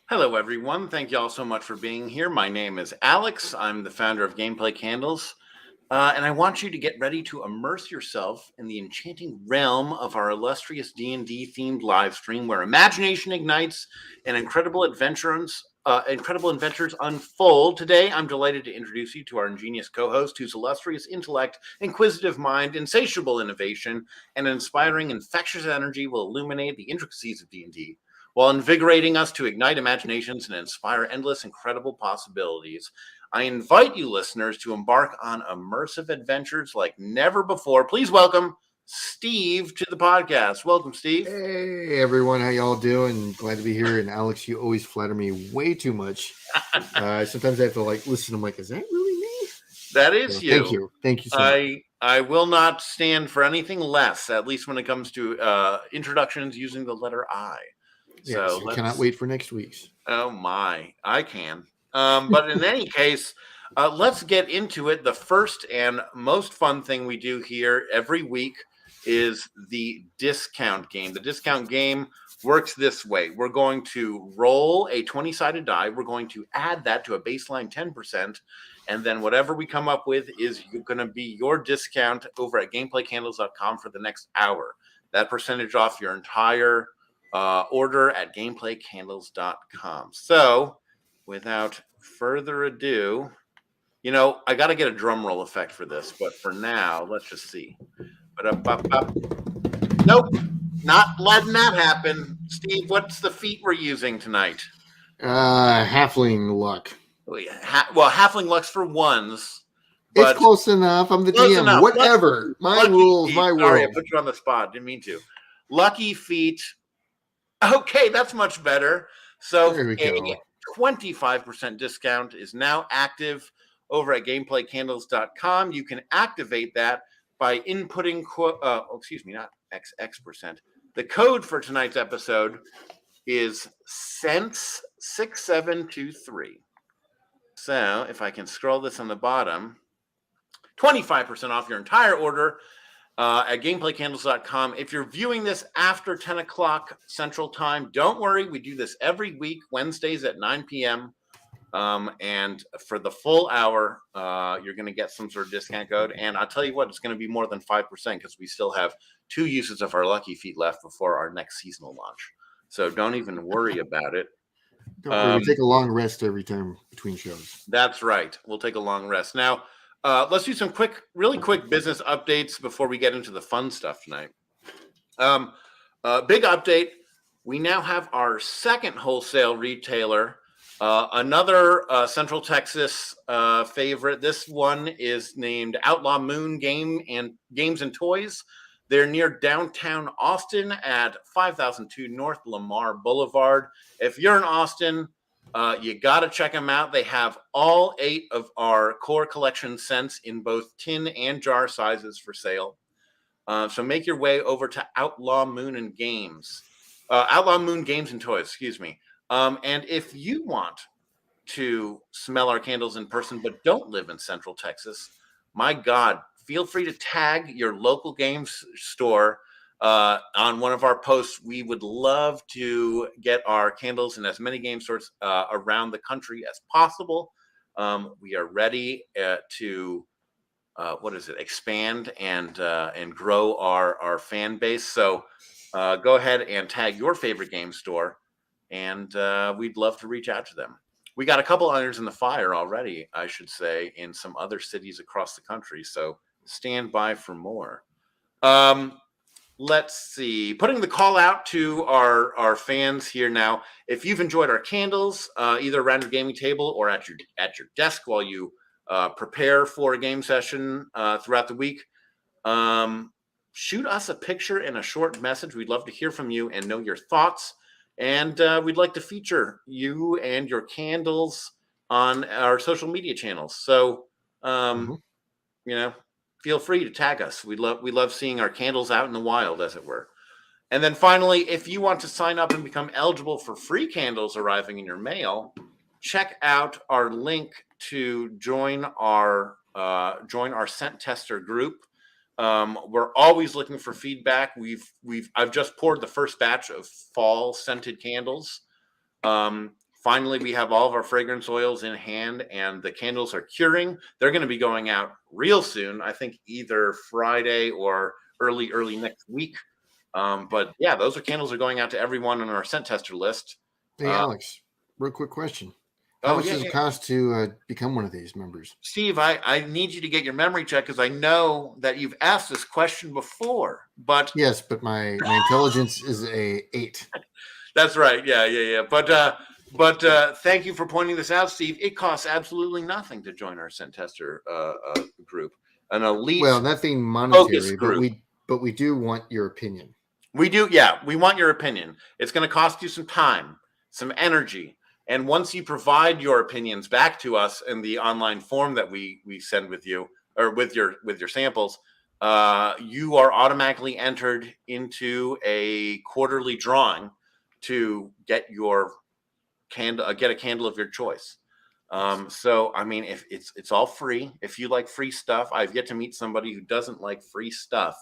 Hello, everyone. Thank you all so much for being here. My name is Alex. I'm the founder of Gameplay Candles, and I want you to get ready to immerse yourself in the enchanting realm of our illustrious D&D themed live stream, where imagination ignites and incredible adventures unfold. Today, I'm delighted to introduce you to our ingenious co-host, whose illustrious intellect, inquisitive mind, insatiable innovation, and inspiring infectious energy will illuminate the intricacies of D&D while invigorating us to ignite imaginations and inspire endless, incredible possibilities. I invite you, listeners, to embark on immersive adventures like never before. Please welcome Steve to the podcast. Welcome, Steve. Hey everyone, how y'all doing? Glad to be here. And Alex, you always flatter me way too much. Sometimes I have to listen. I'm like, is that really me? That is So, you. Thank you so much. I will not stand for anything less, at least when it comes to introductions using the letter I. Yes, I cannot wait for next week's. Oh my, I can. But in any case, let's get into it. The first and most fun thing we do here every week is the discount game. The discount game works this way. We're going to roll a 20-sided die. We're going to add that to a baseline 10%. And then whatever we come up with is going to be your discount over at gameplaycandles.com for the next hour. That percentage off your entire order at gameplaycandles.com. So, without further ado, I got to get a drum roll effect for this, but for now, let's just see. Nope, not letting that happen. Steve, what's the feat we're using tonight? Halfling luck. Well, halfling luck's for ones. But it's close enough. I'm the DM. Enough. Whatever. My rules, my world. Sorry, I put you on the spot. Didn't mean to. Lucky feat. Okay, that's much better. So a 25% discount is now active over at gameplaycandles.com. You can activate that by inputting, not XX%. The code for tonight's episode is Sense6723. So if I can scroll this on the bottom, 25% off your entire order at gameplaycandles.com. If you're viewing this after 10 o'clock Central Time, don't worry. We do this every week, Wednesdays at 9 p.m. And for the full hour, you're going to get some sort of discount code. And I'll tell you what, it's going to be more than 5% because we still have 2 uses of our lucky feet left before our next seasonal launch. So don't even worry about it. We take a long rest every time between shows. That's right. We'll take a long rest. Now, let's do some really quick business updates before we get into the fun stuff tonight. Big update. We now have our second wholesale retailer, another Central Texas favorite. This one is named Outlaw Moon Games and Toys. They're near downtown Austin at 5002 North Lamar Boulevard. If you're in Austin, you got to check them out. They have all 8 of our core collection scents in both tin and jar sizes for sale. So make your way over to Outlaw Moon Games and Toys, excuse me. And if you want to smell our candles in person but don't live in Central Texas, my God, feel free to tag your local games store on one of our posts. We would love to get our candles in as many game stores around the country as possible. We are ready to expand and grow our fan base. So go ahead and tag your favorite game store, and we'd love to reach out to them. We got a couple irons in the fire already, I should say, in some other cities across the country. So stand by for more. Let's see. Putting the call out to our fans here now. If you've enjoyed our candles, either around your gaming table or at your desk while you prepare for a game session throughout the week, shoot us a picture and a short message. We'd love to hear from you and know your thoughts. And we'd like to feature you and your candles on our social media channels. So, feel free to tag us. We love seeing our candles out in the wild, as it were. And then finally, if you want to sign up and become eligible for free candles arriving in your mail, check out our link to join our scent tester group. We're always looking for feedback. I've just poured the first batch of fall scented candles. finally, we have all of our fragrance oils in hand, and the candles are curing. They're going to be going out real soon. I think either Friday or early next week. But yeah, those candles are going out to everyone on our scent tester list. Hey, Alex, real quick question. How Oh much yeah, does it cost to become one of these members? Steve, I need you to get your memory check because I know that you've asked this question before. But Yes, but my intelligence is a 8. that's right. Yeah. But thank you for pointing this out, Steve. It costs absolutely nothing to join our scent tester group, an elite Well, nothing focus monetary, group. but we do want your opinion. We do, yeah. We want your opinion. It's going to cost you some time, some energy, and once you provide your opinions back to us in the online form that we send with you or with your samples, you are automatically entered into a quarterly drawing to get your candle, get a candle of your choice. So I mean, if it's all free, if you like free stuff, I've yet to meet somebody who doesn't like free stuff.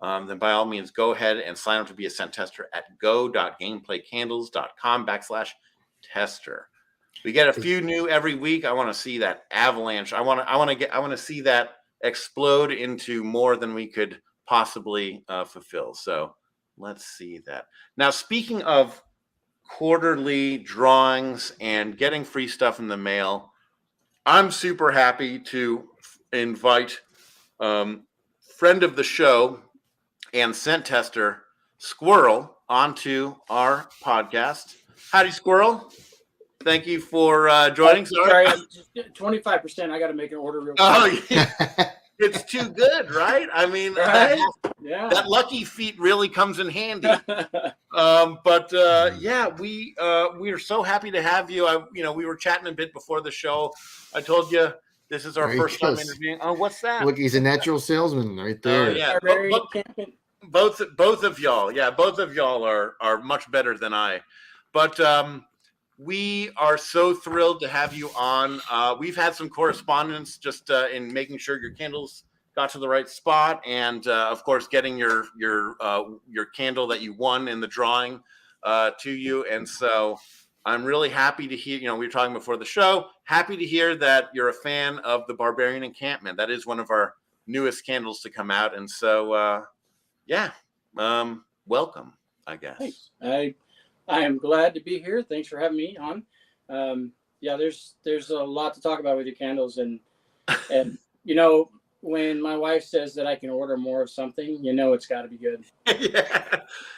Then by all means, go ahead and sign up to be a scent tester at go.gameplay.candles.com/tester. We get a few new every week. I want to see that avalanche. I want to see that explode into more than we could possibly fulfill. So let's see that. Now, speaking of quarterly drawings and getting free stuff in the mail, I'm super happy to invite friend of the show and scent tester Squirrel onto our podcast. Howdy, Squirrel. Thank you for joining. Sorry, 25%. I got to make an order real quick. Oh, yeah. It's too good, right? I mean, Right? that lucky feat really comes in handy. Yeah, we are so happy to have you. We were chatting a bit before the show. I told you this is our first time interviewing. Oh, what's that? Look, he's a natural salesman right there. Yeah, both of y'all. Yeah, both of y'all are much better than I. But we are so thrilled to have you on. We've had some correspondence just in making sure your candles got to the right spot, and of course, getting your candle that you won in the drawing to you. And so, I'm really happy to hear. We were talking before the show. Happy to hear that you're a fan of the Barbarian Encampment. That is one of our newest candles to come out, and so welcome, I guess. Thanks. I am glad to be here. Thanks for having me on. There's a lot to talk about with your candles, and when my wife says that I can order more of something, it's got to be good.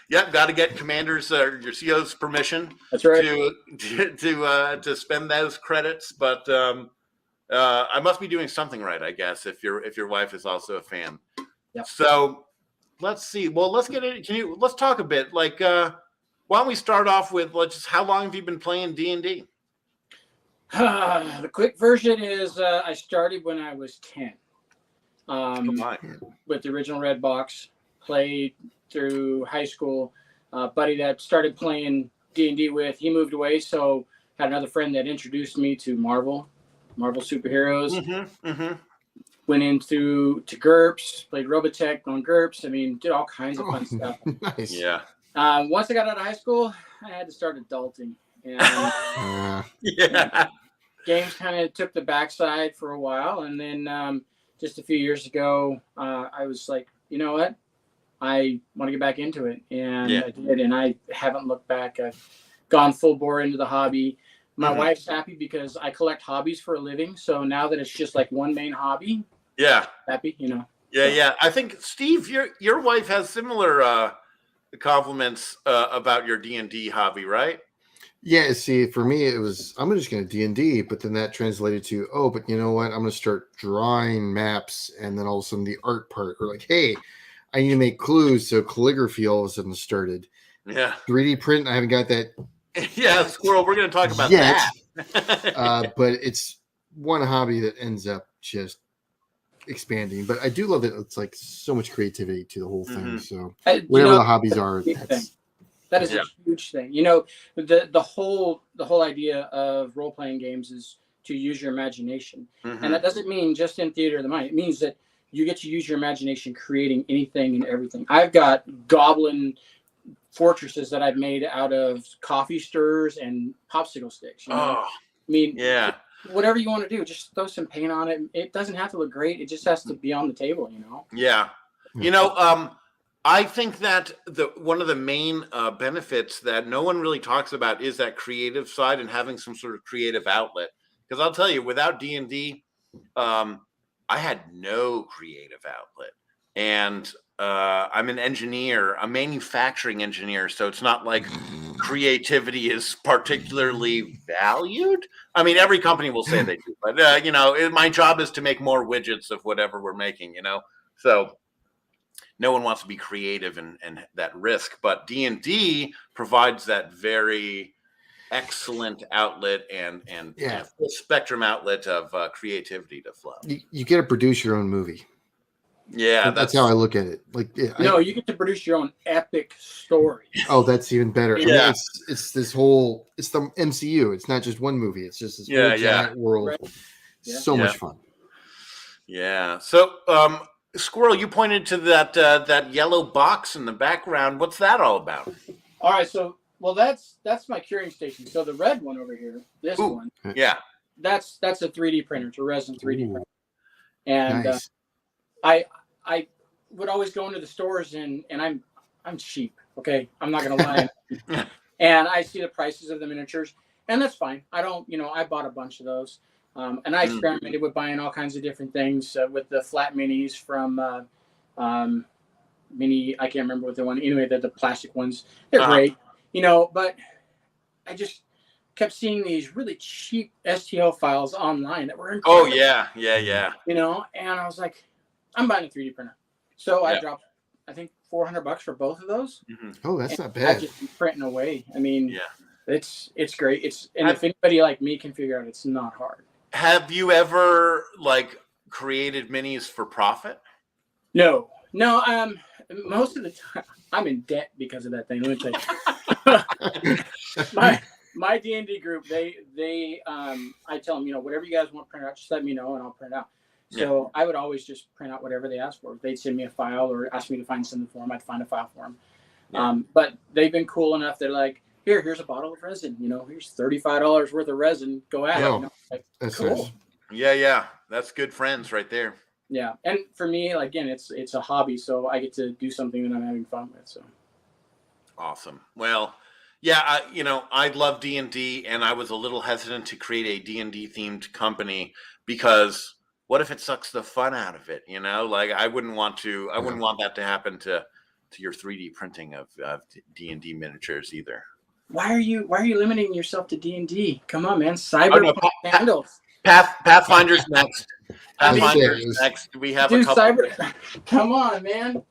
Yeah, got to get Commander's your CO's permission. That's right. To spend those credits, but I must be doing something right, I guess. If your wife is also a fan. Yep. So let's see. Well, let's get in. Let's talk a bit. Like, why don't we start off with just how long have you been playing D&D? The quick version is I started when I was 10. With the original Red Box, played through high school. Buddy that started playing D&D with, he moved away, so had another friend that introduced me to Marvel superheroes. Mm-hmm. Went into GURPS, played Robotech on GURPS. I mean, did all kinds of fun stuff. Nice. Yeah. Once I got out of high school, I had to start adulting. And Yeah. games kind of took the backside for a while, and then just a few years ago, I was like, you know what? I want to get back into it. And I did, and I haven't looked back. I've gone full bore into the hobby. My wife's happy because I collect hobbies for a living. So now that it's just like one main hobby, happy, Yeah. I think, Steve, your wife has similar compliments about your D&D hobby, right? Yeah, see, for me, it was, I'm just going to D&D, but then that translated to, but you know what? I'm going to start drawing maps, and then all of a sudden the art part, or like, hey, I need to make clues, so calligraphy all of a sudden started. Yeah. 3D print, I haven't got that. Yeah, Squirrel, we're going to talk about that. But it's one hobby that ends up just expanding. But I do love that it's like so much creativity to the whole thing. So whatever the hobbies are, that is a huge thing. The whole idea of role-playing games is to use your imagination. And that doesn't mean just in theater of the mind. It means that you get to use your imagination creating anything and everything. I've got goblin fortresses that I've made out of coffee stirs and popsicle sticks. You know, Oh, I mean, yeah. whatever you want to do, just throw some paint on it. It doesn't have to look great. It just has to be on the table. You know. Yeah. You know, I think that one of the main benefits that no one really talks about is that creative side and having some sort of creative outlet. Because I'll tell you, without D&D, I had no creative outlet. And I'm an engineer, a manufacturing engineer, so it's not like creativity is particularly valued. I mean, every company will say they do, but you know, my job is to make more widgets of whatever we're making. You know, so no one wants to be creative and that risk, but D&D provides that very excellent outlet and full spectrum outlet of creativity to flow. You get to produce your own movie. Yeah, that's how I look at it. Like, no, you get to produce your own epic story. Oh, that's even better. Yeah. I mean, it's this whole, it's the MCU. It's not just one movie. It's just this whole giant world. Right. So much fun. Yeah. So, Squirrel, you pointed to that yellow box in the background. What's that all about? All right. So, well, that's my curing station. So the red one over here, this one, that's a 3D printer. It's a resin 3D printer. And nice. I would always go into the stores and I'm cheap. Okay, I'm not gonna lie. And I see the prices of the miniatures, and that's fine. I don't, I bought a bunch of those. And I experimented with buying all kinds of different things with the flat minis from Mini. I can't remember what the one. Anyway, the plastic ones. They're great, But I just kept seeing these really cheap STL files online that were incredible. Oh yeah. And I was like, I'm buying a 3D printer. So I dropped, I think, $400 for both of those. Mm-hmm. Oh, that's not bad. I just be printing away. I mean, it's great. If anybody like me can figure out, it's not hard. Have you ever created minis for profit? No. Most of the time I'm in debt because of that thing. Let me tell you. my D&D group, they I tell them, whatever you guys want printed out, just let me know and I'll print it out. So I would always just print out whatever they asked for. If they'd send me a file or ask me to find something for them, I'd find a file for them. Yeah. But they've been cool enough. They're like, here's a bottle of resin. Here's $35 worth of resin. Go at it. That's cool. Nice. Yeah. That's good friends right there. Yeah. And for me, again, it's a hobby. So I get to do something that I'm having fun with. So awesome. Well, yeah, I love D&D, and I was a little hesitant to create a D&D themed company because what if it sucks the fun out of it? I wouldn't want that to happen to your 3D printing of D&D miniatures either. Why are you limiting yourself to D&D? Come on, man. Cyberpunk candles. Pathfinder's next. Pathfinder's next. We have a couple. Come on, man.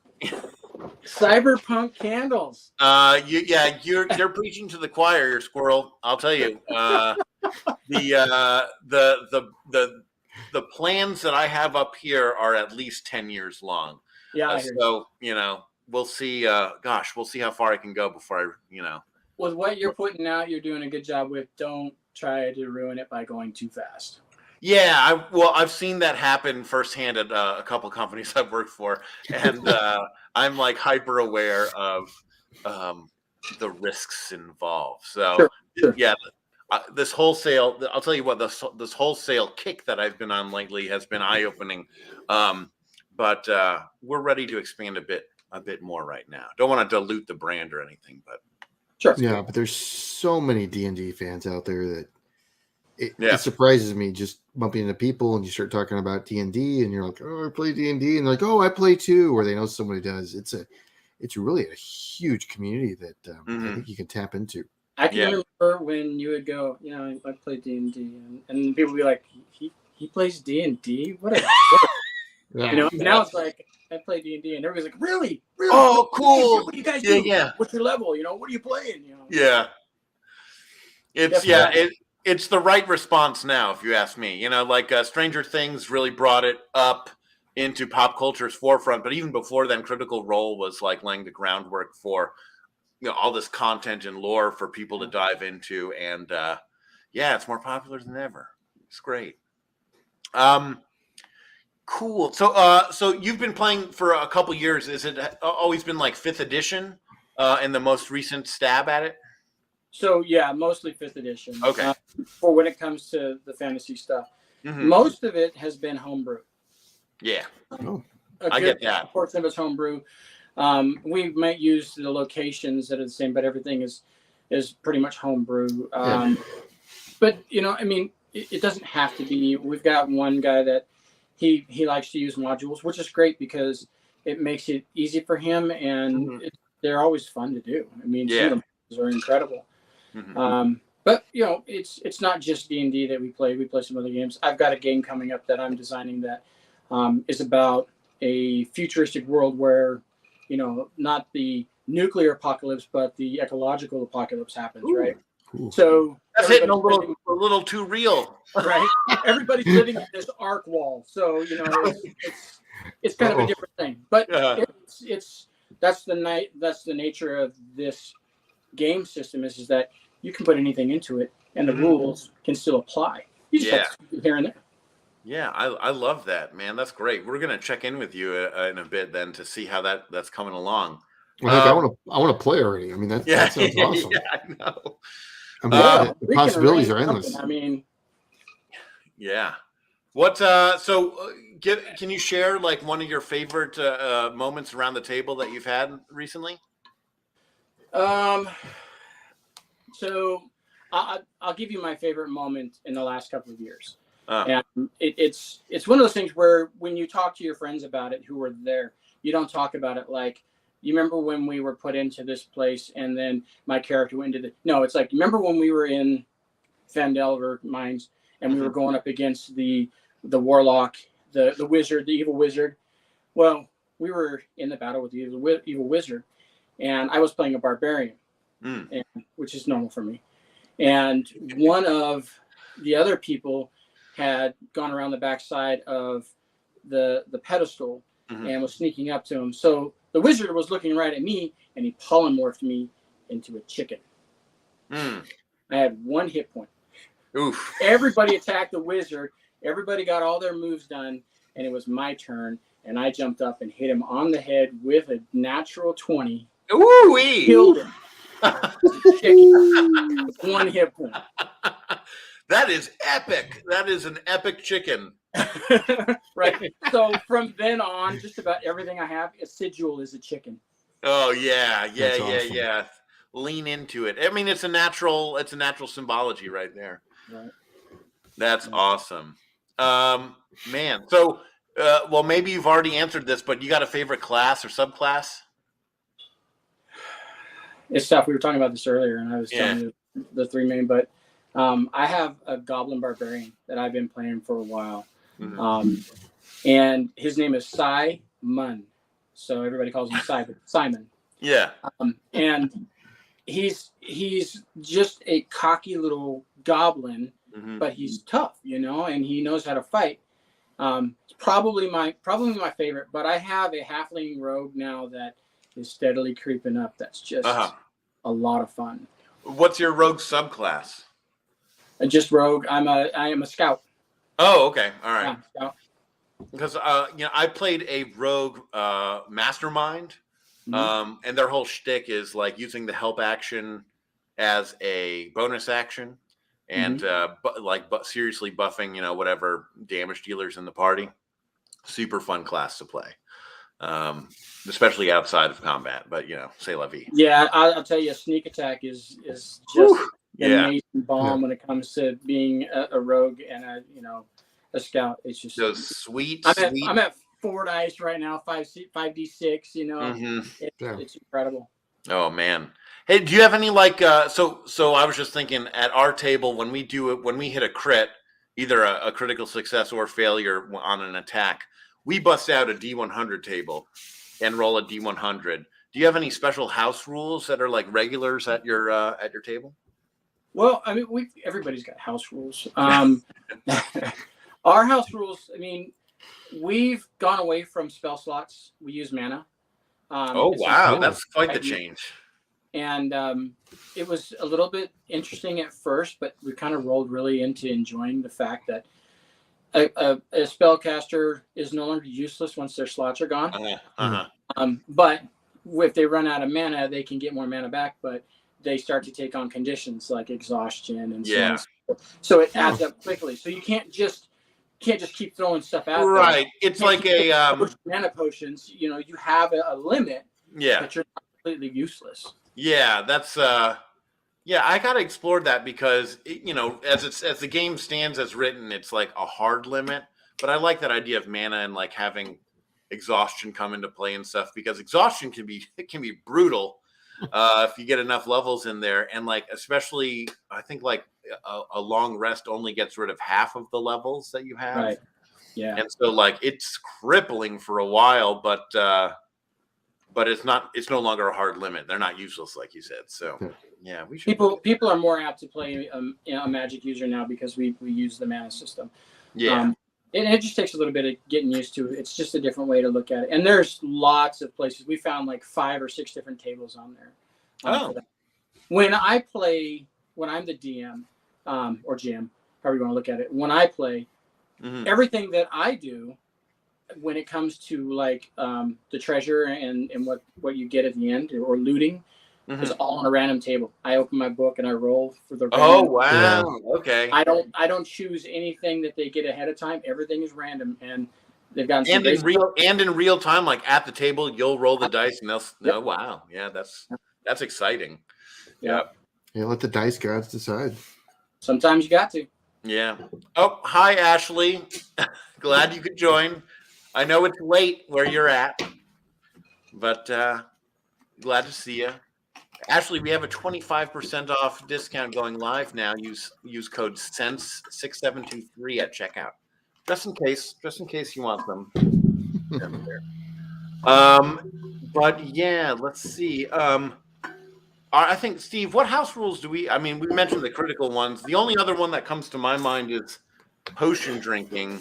Cyberpunk candles. You're preaching to the choir, Squirrel. I'll tell you. The plans that I have up here are at least 10 years long. Yeah. So we'll see. We'll see how far I can go before I. With what you're putting out, you're doing a good job with. Don't try to ruin it by going too fast. Yeah, I've seen that happen firsthand at a couple companies I've worked for, and I'm hyper aware of the risks involved. So sure. Yeah, this wholesale. I'll tell you what, this wholesale kick that I've been on lately has been eye opening. But we're ready to expand a bit more right now. Don't want to dilute the brand or anything, but sure. Yeah, but there's so many D&D fans out there that. It surprises me just bumping into people and you start talking about D&D and you're like, oh, I play D&D, and they're like, oh, I play too, or they know somebody does. It's really a huge community that I think you can tap into. I can remember when you would go, I play D&D, and people would be like, he plays D&D? What a now it's like, I play D&D, and everybody's like, really? Oh, cool. What do you guys do? Yeah. What's your level? What are you playing? Yeah. It's the right response now, if you ask me. Stranger Things really brought it up into pop culture's forefront, but even before then, Critical Role was laying the groundwork for all this content and lore for people to dive into, and it's more popular than ever. It's great. Cool. So you've been playing for a couple years. Is it always been 5th edition in the most recent stab at it? So yeah, mostly 5th edition. Okay. For when it comes to the fantasy stuff, Mhm. most of it has been homebrew. Yeah, Oh, I get that. Portion of it's homebrew. We might use the locations that are the same, but everything is pretty much homebrew. But I mean, it doesn't have to be. We've got one guy that he likes to use modules, which is great because it makes it easy for him, and they're always fun to do. I mean, some of the modules are incredible. But it's not just D&D that we play. We play some other games. I've got a game coming up that I'm designing that is about a futuristic world where, not the nuclear apocalypse, but the ecological apocalypse happens, right? Cool. So that's hitting a little too real, right? Everybody's living in this arc wall, so it's kind of a different thing. But that's the nature of this game system is that you can put anything into it, and the rules can still apply. You just have to tweak it here and there. Yeah, I love that, man. That's great. We're gonna check in with you in a bit then to see how that's coming along. Well, heck, I want to play already. I mean, that sounds awesome. Yeah, I know. I mean, the possibilities are endless. I mean, yeah. What? So, can you share like one of your favorite moments around the table that you've had recently? So I'll give you my favorite moment in the last couple of years. And it's one of those things where when you talk to your friends about it who were there, you don't talk about it like, you remember when we were put into this place and then my character went into no, it's like, remember when we were in Phandelver Mines and we were going up against the warlock, the wizard, the evil wizard. Well, we were in the battle with the evil wizard, and I was playing a barbarian, which is normal for me. And one of the other people had gone around the backside of the pedestal and was sneaking up to him. So the wizard was looking right at me, and he polymorphed me into a chicken. I had 1 hit point. Oof. Everybody attacked the wizard. Everybody got all their moves done, and it was my turn. And I jumped up and hit him on the head with a natural 20. Ooh-wee. Killed him. Chicken. 1 hit point. That is epic. That is an epic chicken. Right. So from then on, just about everything I have, a sigil is a chicken. Oh yeah. Awesome. Yeah. Lean into it. I mean, it's a natural symbology right there. Right. That's awesome. Man. So, well, maybe you've already answered this, but you got a favorite class or subclass? It's tough. We were talking about this earlier, and I was telling you the 3 main, but I have a goblin barbarian that I've been playing for a while. And his name is Simon. So everybody calls him Simon. Yeah. And he's just a cocky little goblin, but he's tough, and he knows how to fight. Probably my favorite, but I have a halfling rogue now that is steadily creeping up. That's just a lot of fun. What's your rogue subclass? Just rogue. I am a scout. Oh, okay. All right. Yeah, scout. Because I played a rogue mastermind, and their whole shtick is like using the help action as a bonus action, and seriously buffing whatever damage dealers in the party. Super fun class to play, especially outside of combat. But c'est la vie. Yeah, I'll tell you, a sneak attack is just an amazing bomb when it comes to being a rogue and a scout. It's just so sweet. I'm at 4 dice right now, 5d6. It's incredible. Oh man. Hey, do you have any so I was just thinking at our table when we hit a crit, either a critical success or failure on an attack, we bust out a D100 table and roll a D100. Do you have any special house rules that are like regulars at your table? Well, I mean, everybody's got house rules. Our house rules, I mean, we've gone away from spell slots. We use mana. Oh, wow. That's quite the change. And it was a little bit interesting at first, but we kind of rolled really into enjoying the fact that a spellcaster is no longer useless once their slots are gone. But if they run out of mana, they can get more mana back, but they start to take on conditions like exhaustion and so on. So it adds up quickly. So you can't just keep throwing stuff out there. Right. It's like a mana potions. You have a limit. Yeah. But you're not completely useless. Yeah, that's yeah, I gotta explore that because as the game stands as written, it's like a hard limit. But I like that idea of mana and like having exhaustion come into play and stuff, because exhaustion can be brutal if you get enough levels in there, and like especially I think like a long rest only gets rid of half of the levels that you have. Right. Yeah. And so like it's crippling for a while, but it's no longer a hard limit. They're not useless, like you said. So yeah, we should. People are more apt to play a Magic user now because we use the mana system. Yeah. It just takes a little bit of getting used to. It's just a different way to look at it. And there's lots of places. We found like 5 or 6 different tables on there. When I'm the DM or GM, however you want to look at it, when I play, everything that I do when it comes to like the treasure and what you get at the end or looting is all on a random table. I open my book and I roll for the random. Oh wow. Okay. I don't choose anything that they get ahead of time. Everything is random, and they've gotten and in real time, like at the table, you'll roll the dice and they'll oh wow. Yeah, that's exciting. Yeah. Yeah, let the dice gods decide. Sometimes you got to. Yeah. Oh, hi Ashley. Glad you could join. I know it's late where you're at, but glad to see you. Ashley, we have a 25% off discount going live now. Use code SENSE6723 at checkout. Just in case you want them. But yeah, let's see. I think, Steve, what house rules do we mentioned the critical ones. The only other one that comes to my mind is potion drinking.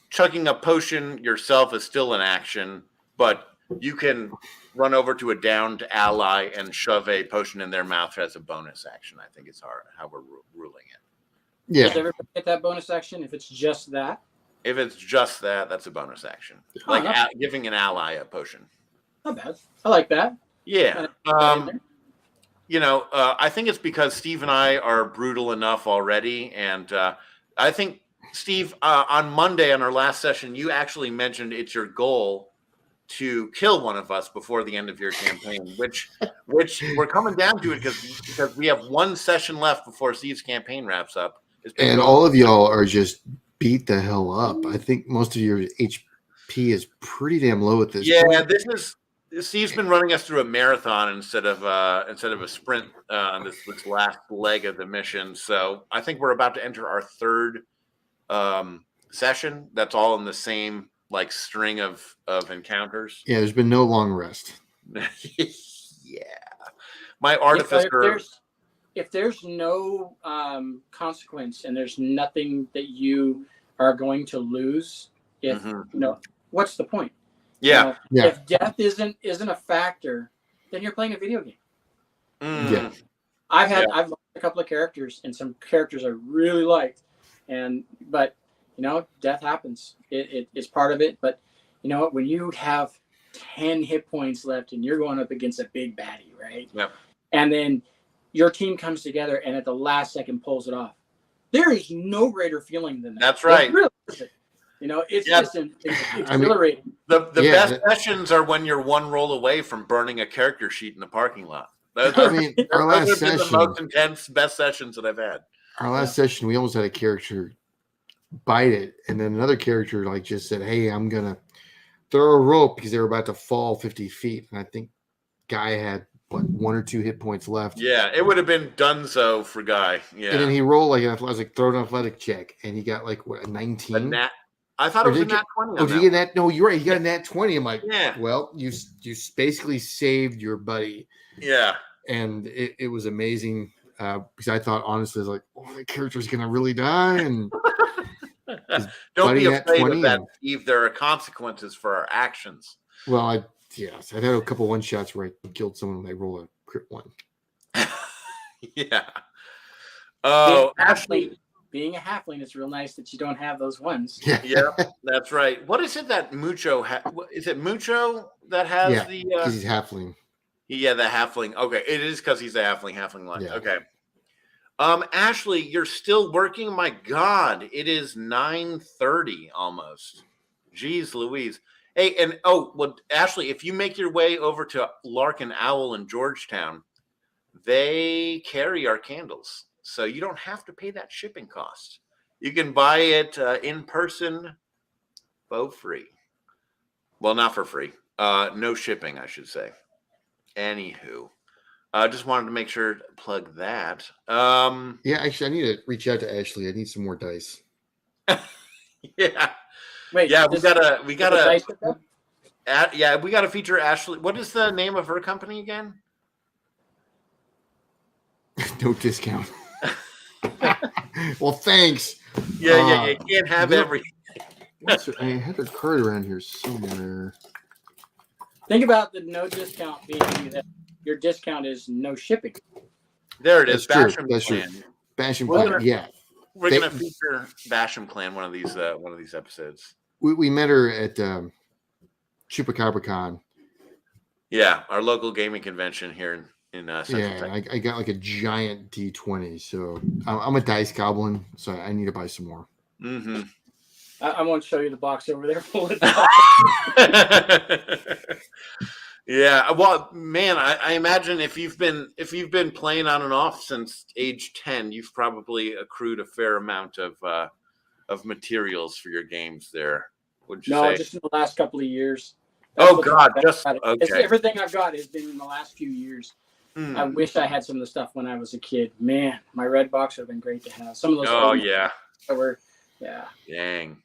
Chugging a potion yourself is still an action, but you can run over to a downed ally and shove a potion in their mouth as a bonus action. I think it's how we're ruling it. Yeah. Does everybody get that bonus action if it's just that? If it's just that, that's a bonus action. Giving an ally a potion. Not bad. I like that. Yeah. I think it's because Steve and I are brutal enough already. And I think, Steve, on Monday on our last session, you actually mentioned it's your goal to kill one of us before the end of your campaign, which we're coming down to it because we have one session left before Steve's campaign wraps up. And all of y'all are just beat the hell up. I think most of your HP is pretty damn low at this point. Yeah, Steve's been running us through a marathon instead of a sprint on this last leg of the mission. So I think we're about to enter our third session. That's all in the same like string of encounters. Yeah, there's been no long rest. Yeah, my artificer. If there's no consequence and there's nothing that you are going to lose, what's the point? Yeah. If death isn't a factor, then you're playing a video game. Yeah. I've lost a couple of characters and some characters I really liked, but death happens. It's part of it. But you know what? When you have 10 hit points left and you're going up against a big baddie, right? Yep. And then your team comes together and at the last second pulls it off. There is no greater feeling than that. That's right. Really isn't. It's just exhilarating. The best sessions are when you're one roll away from burning a character sheet in the parking lot. Our last session, the most intense, best sessions that I've had. Our last session, we almost had a character bite it, and then another character like just said, "Hey, I'm gonna throw a rope," because they were about to fall 50 feet, and I think Guy had 1 or 2 hit points left. Yeah, it would have been donezo for Guy. Yeah, and then he rolled throw an athletic check, and he got a 19. I thought it was a nat 20. Oh, did you get that? No, you're right. He got a nat 20. I'm like, yeah. Well, you basically saved your buddy. Yeah, and it was amazing because I thought honestly, I was like, the character's gonna really die, and don't be afraid of that, Steve. There are consequences for our actions. Well, I've had a couple one shots where I killed someone when they roll a crit one. Yeah. Oh, Ashley. being a halfling, it's real nice that you don't have those ones. Yeah, that's right. What is it that Mucho is it Mucho that has the because he's halfling. Yeah, the halfling. Okay, it is because he's a halfling line. Yeah. Okay. Ashley, you're still working? My God, it is 9:30 almost. Jeez Louise. Hey, and Ashley, if you make your way over to Lark and Owl in Georgetown, they carry our candles. So you don't have to pay that shipping cost. You can buy it in person for free. Well, not for free. No shipping, I should say. Anywho. I just wanted to make sure to plug that. Yeah, actually, I need to reach out to Ashley. I need some more dice. Yeah. Wait, Yeah, we gotta we gotta feature Ashley. What is the name of her company again? No discount. Well, thanks. Yeah. You can't have everything. I had her card around here somewhere. Think about the no discount being that your discount is no shipping. There it is. That's Basham true. Clan. Basham Well, Clan. Yeah. We're gonna feature Basham Clan one of these episodes. We met her at ChupacabraCon. Yeah, our local gaming convention here in Central Texas. I got like a giant D20, so I'm a dice goblin, so I need to buy some more. Mm-hmm. I won't show you the box over there. Yeah, well, man, I imagine if you've been playing on and off since age 10, you've probably accrued a fair amount of materials for your games there. Would you say? No, just in the last couple of years. Oh God, just okay. Everything I've got has been in the last few years. I wish I had some of the stuff when I was a kid. Man, my red box would have been great to have. Some of those. Oh yeah. Yeah. Dang.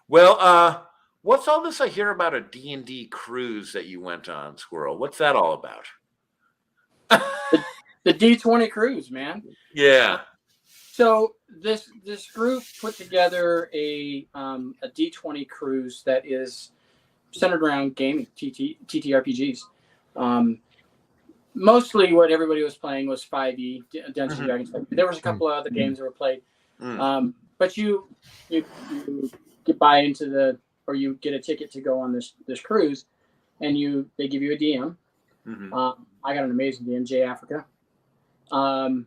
Well, what's all this I hear about a D&D cruise that you went on, Squirrel? What's that all about? The D20 cruise, man. Yeah. So this group put together a D20 cruise that is centered around gaming, TTRPGs. Mostly what everybody was playing was 5e, Dungeons and Dragons. There was a couple of other games that were played. But you get buy into or you get a ticket to go on this cruise, and they give you a DM. I got an amazing DM, J Africa. And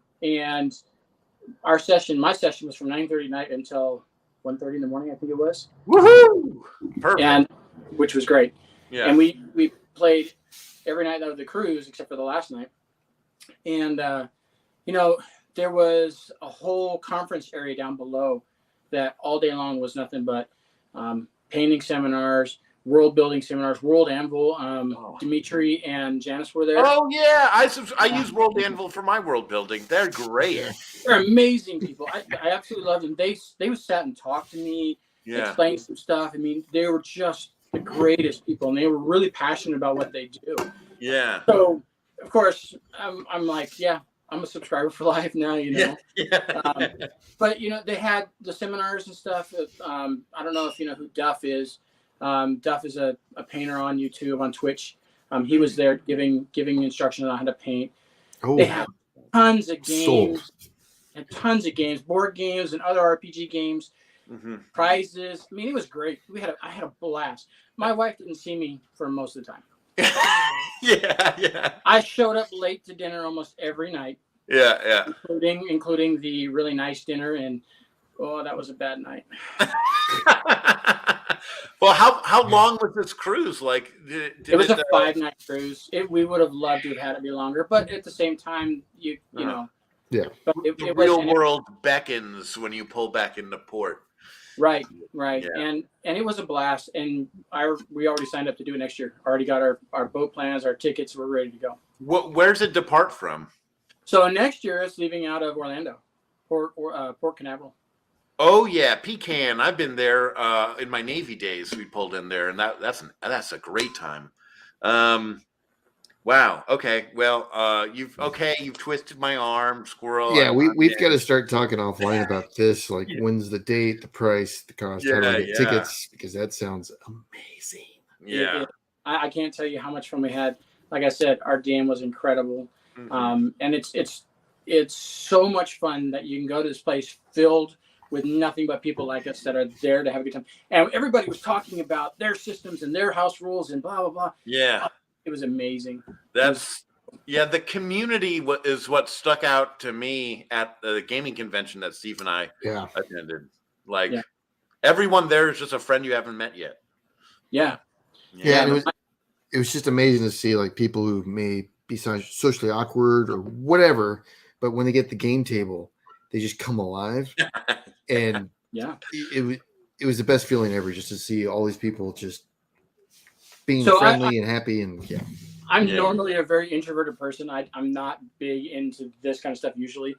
my session was from 9:30 at night until 1:30 in the morning, I think it was. Woohoo! Perfect. Which was great. Yeah. And we played every night of the cruise except for the last night. And there was a whole conference area down below that all day long was nothing but painting seminars, world building seminars, World Anvil. Dimitri and Janice were there. Oh yeah, I use World Anvil for my world building. They're great. They're amazing people. I absolutely loved them. They would sat and talked to me, explain some stuff. I mean, they were just the greatest people, and they were really passionate about what they do. Yeah. So of course I'm like, yeah, I'm a subscriber for life now, Yeah. But they had the seminars and stuff. I don't know if you know who Duff is. Duff is a painter on YouTube, on Twitch. He was there giving instructions on how to paint. They have tons of games, board games and other RPG games, prizes. I mean, it was great. I had a blast. My wife didn't see me for most of the time. Yeah. I showed up late to dinner almost every night. Yeah. Including the really nice dinner, and that was a bad night. Well, how long was this cruise? Like, it was a 5-night cruise. We would have loved to have had it be longer, but at the same time, you know. Yeah. But the real world beckons when you pull back into port. Right. Yeah. And it was a blast. And we already signed up to do it next year. Already got our boat plans, our tickets. We're ready to go. Where's it depart from? So next year it's leaving out of Orlando, Port Canaveral. Oh yeah, Pecan. I've been there in my Navy days. We pulled in there, and that's a great time. Wow. Okay. Well, you've twisted my arm, Squirrel. Yeah, we've got to start talking offline about this. Like, when's the date, the price, the cost, how do I get tickets? Because that sounds amazing. Yeah. I can't tell you how much fun we had. Like I said, our DM was incredible. And it's so much fun that you can go to this place filled with nothing but people like us that are there to have a good time. And everybody was talking about their systems and their house rules and blah blah blah. Yeah, It was amazing. The community is what stuck out to me at the gaming convention that Steve and I attended. Like everyone there is just a friend you haven't met yet. Yeah. And it was just amazing to see like people who may be socially awkward or whatever, but when they get the game table, they just come alive. And it was the best feeling ever, just to see all these people just being friendly and happy. And I'm normally a very introverted person. I'm not big into this kind of stuff usually,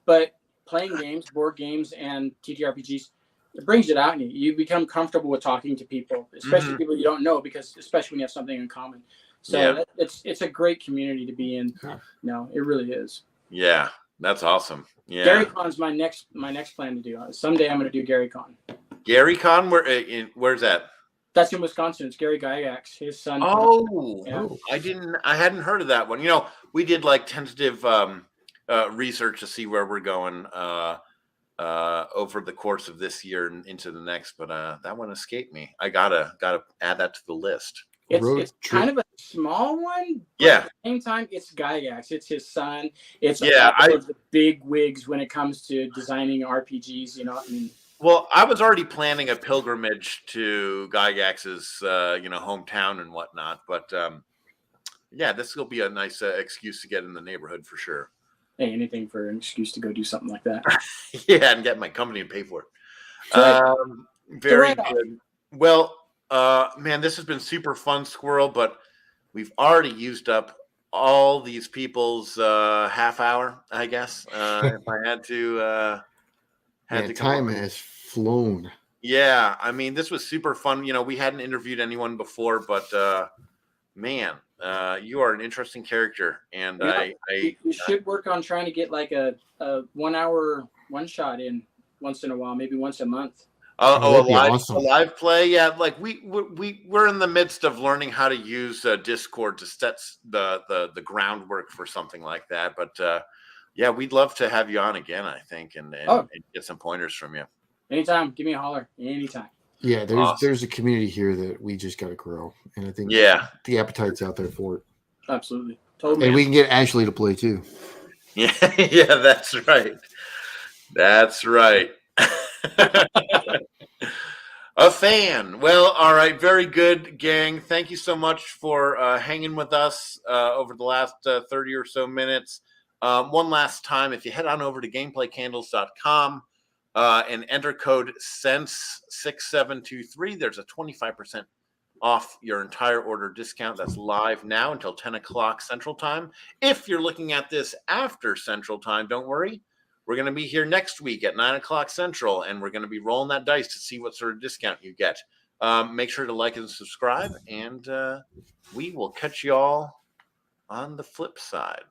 but playing games, board games, and TTRPGs, it brings it out in you. You become comfortable with talking to people, especially people you don't know, because especially when you have something in common. So it's a great community to be in. No, it really is. Yeah, that's awesome. Yeah, GaryCon's my next plan to do. Someday I'm going to do GaryCon. GaryCon, where's that? That's in Wisconsin. It's Gary Gygax, his son. I hadn't heard of that one. You know, we did like tentative research to see where we're going over the course of this year and into the next, but that one escaped me. I gotta add that to the list. It's kind of a small one, but at the same time, it's Gygax. It's his son. It's all of the big wigs when it comes to designing RPGs. You know, I mean. Well, I was already planning a pilgrimage to Gygax's, hometown and whatnot. But this will be a nice excuse to get in the neighborhood for sure. Hey, anything for an excuse to go do something like that. And get my company to pay for it. Very good. Well, man, this has been super fun, Squirrel. But we've already used up all these people's half hour, I guess. If I had to. Time has flown. Yeah, I mean, this was super fun. You know, we hadn't interviewed anyone before, but man, you are an interesting character, and we should work on trying to get like a 1 hour one shot in once in a while, maybe once a month. A live play. Yeah, like we're in the midst of learning how to use Discord to set the groundwork for something like that, but. Yeah, we'd love to have you on again, I think, and get some pointers from you. Anytime. Give me a holler. Anytime. Yeah, there's a community here that we just got to grow. And I think the appetite's out there for it. Absolutely. Totally. And we can get Ashley to play too. Yeah, that's right. That's right. A fan. Well, all right. Very good, gang. Thank you so much for hanging with us over the last 30 or so minutes. One last time, if you head on over to gameplaykandles.com and enter code SENSE6723, there's a 25% off your entire order discount. That's live now until 10 o'clock Central Time. If you're looking at this after Central Time, don't worry. We're going to be here next week at 9 o'clock Central, and we're going to be rolling that dice to see what sort of discount you get. Make sure to like and subscribe, and we will catch you all on the flip side.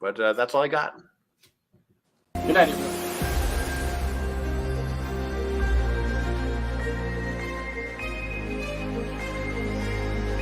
But that's all I got. Good night, everyone.